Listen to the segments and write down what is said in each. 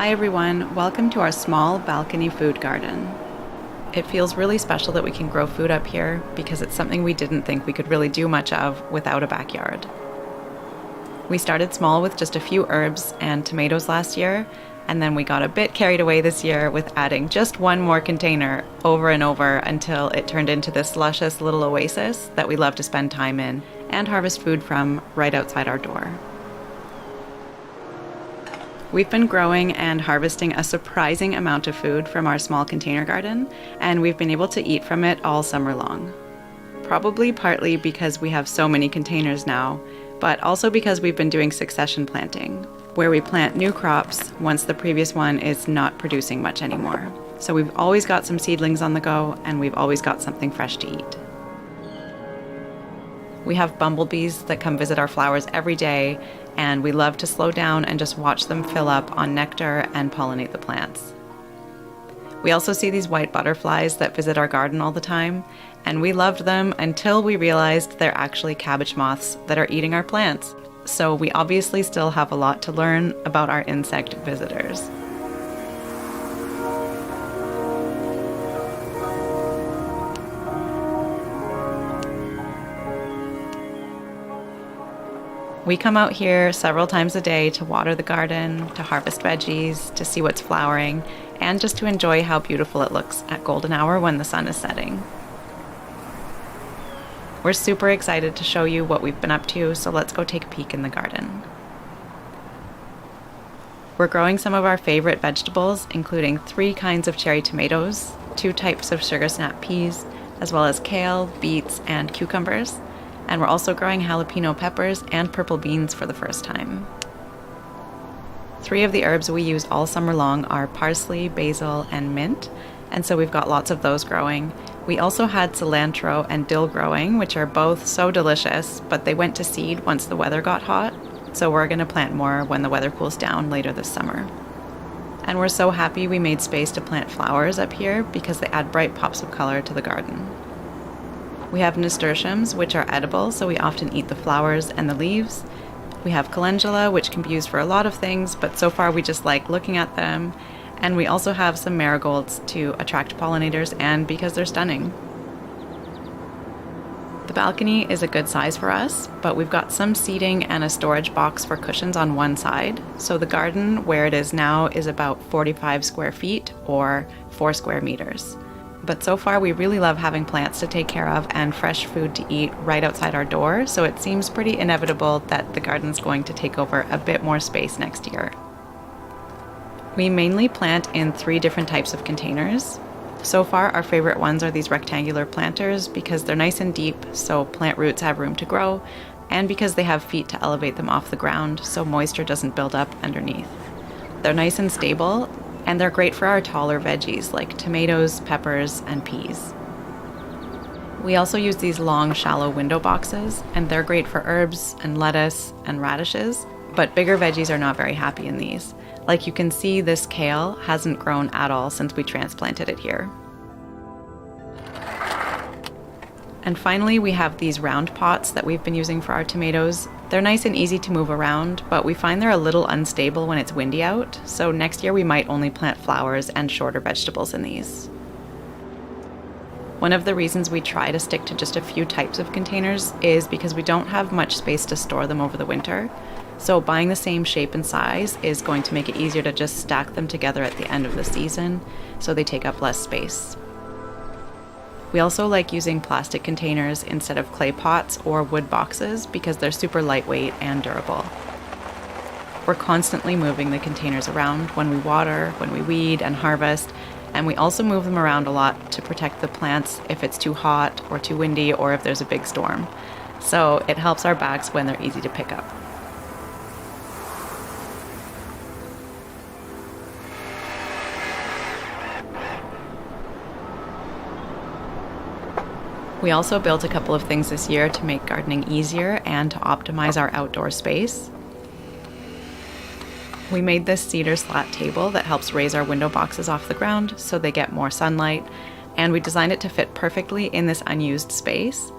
Hi everyone, welcome to our small balcony food garden. It feels really special that we can grow food up here because it's something we didn't think we could really do much of without a backyard. We started small with just a few herbs and tomatoes last year, and then we got a bit carried away this year with adding just one more container over and over until it turned into this luscious little oasis that we love to spend time in and harvest food from right outside our door. We've been growing and harvesting a surprising amount of food from our small container garden, and we've been able to eat from it all summer long. Probably partly because we have so many containers now, but also because we've been doing succession planting, where we plant new crops once the previous one is not producing much anymore. So we've always got some seedlings on the go, and we've always got something fresh to eat. We have bumblebees that come visit our flowers every day, and we love to slow down and just watch them fill up on nectar and pollinate the plants. We also see these white butterflies that visit our garden all the time, and we loved them until we realized they're actually cabbage moths that are eating our plants. So we obviously still have a lot to learn about our insect visitors. We come out here several times a day to water the garden, to harvest veggies, to see what's flowering, and just to enjoy how beautiful it looks at golden hour when the sun is setting. We're super excited to show you what we've been up to, so let's go take a peek in the garden. We're growing some of our favorite vegetables, including 3 kinds of cherry tomatoes, 2 types of sugar snap peas, as well as kale, beets, and cucumbers. And we're also growing jalapeno peppers and purple beans for the first time. 3 of the herbs we use all summer long are parsley, basil, and mint, and so we've got lots of those growing. We also had cilantro and dill growing, which are both so delicious, but they went to seed once the weather got hot, so we're going to plant more when the weather cools down later this summer. And we're so happy we made space to plant flowers up here because they add bright pops of color to the garden. We have nasturtiums, which are edible, so we often eat the flowers and the leaves. We have calendula, which can be used for a lot of things, but so far we just like looking at them. And we also have some marigolds to attract pollinators and because they're stunning. The balcony is a good size for us, but we've got some seating and a storage box for cushions on one side. So the garden, where it is now, is about 45 square feet or 4 square meters. But so far we really love having plants to take care of and fresh food to eat right outside our door, so it seems pretty inevitable that the garden's going to take over a bit more space next year. We mainly plant in 3 different types of containers. So far our favorite ones are these rectangular planters because they're nice and deep, so plant roots have room to grow, and because they have feet to elevate them off the ground so moisture doesn't build up underneath. They're nice and stable, and they're great for our taller veggies like tomatoes, peppers, and peas. We also use these long, shallow window boxes, and they're great for herbs and lettuce and radishes, but bigger veggies are not very happy in these. Like you can see, this kale hasn't grown at all since we transplanted it here. And finally, we have these round pots that we've been using for our tomatoes. They're nice and easy to move around, but we find they're a little unstable when it's windy out, so next year we might only plant flowers and shorter vegetables in these. One of the reasons we try to stick to just a few types of containers is because we don't have much space to store them over the winter, so buying the same shape and size is going to make it easier to just stack them together at the end of the season, so they take up less space. We also like using plastic containers instead of clay pots or wood boxes because they're super lightweight and durable. We're constantly moving the containers around when we water, when we weed and harvest, and we also move them around a lot to protect the plants if it's too hot or too windy or if there's a big storm. So it helps our bags when they're easy to pick up. We also built a couple of things this year to make gardening easier and to optimize our outdoor space. We made this cedar slat table that helps raise our window boxes off the ground so they get more sunlight, and we designed it to fit perfectly in this unused space.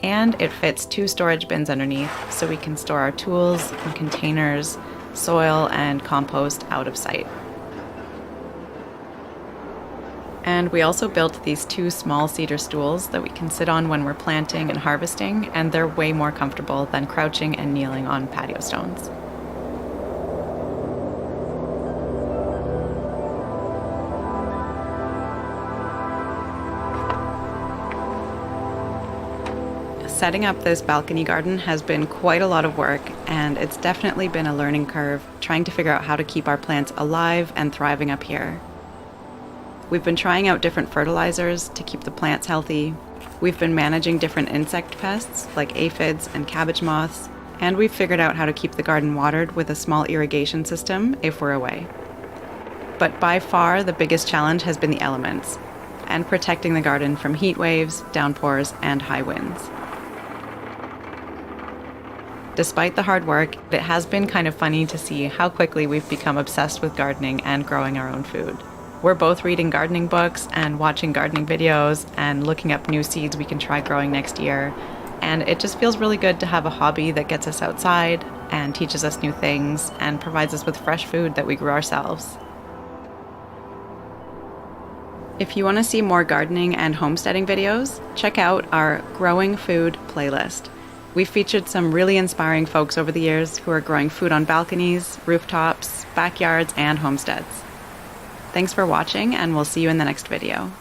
And it fits 2 storage bins underneath so we can store our tools and containers, soil, and compost out of sight. And we also built these 2 small cedar stools that we can sit on when we're planting and harvesting, and they're way more comfortable than crouching and kneeling on patio stones. Setting up this balcony garden has been quite a lot of work, and it's definitely been a learning curve trying to figure out how to keep our plants alive and thriving up here. We've been trying out different fertilizers to keep the plants healthy. We've been managing different insect pests like aphids and cabbage moths, and we've figured out how to keep the garden watered with a small irrigation system if we're away. But by far the biggest challenge has been the elements and protecting the garden from heat waves, downpours, and high winds. Despite the hard work, it has been kind of funny to see how quickly we've become obsessed with gardening and growing our own food. We're both reading gardening books and watching gardening videos and looking up new seeds we can try growing next year. And it just feels really good to have a hobby that gets us outside and teaches us new things and provides us with fresh food that we grew ourselves. If you want to see more gardening and homesteading videos, check out our Growing Food playlist. We've featured some really inspiring folks over the years who are growing food on balconies, rooftops, backyards, and homesteads. Thanks for watching, and we'll see you in the next video.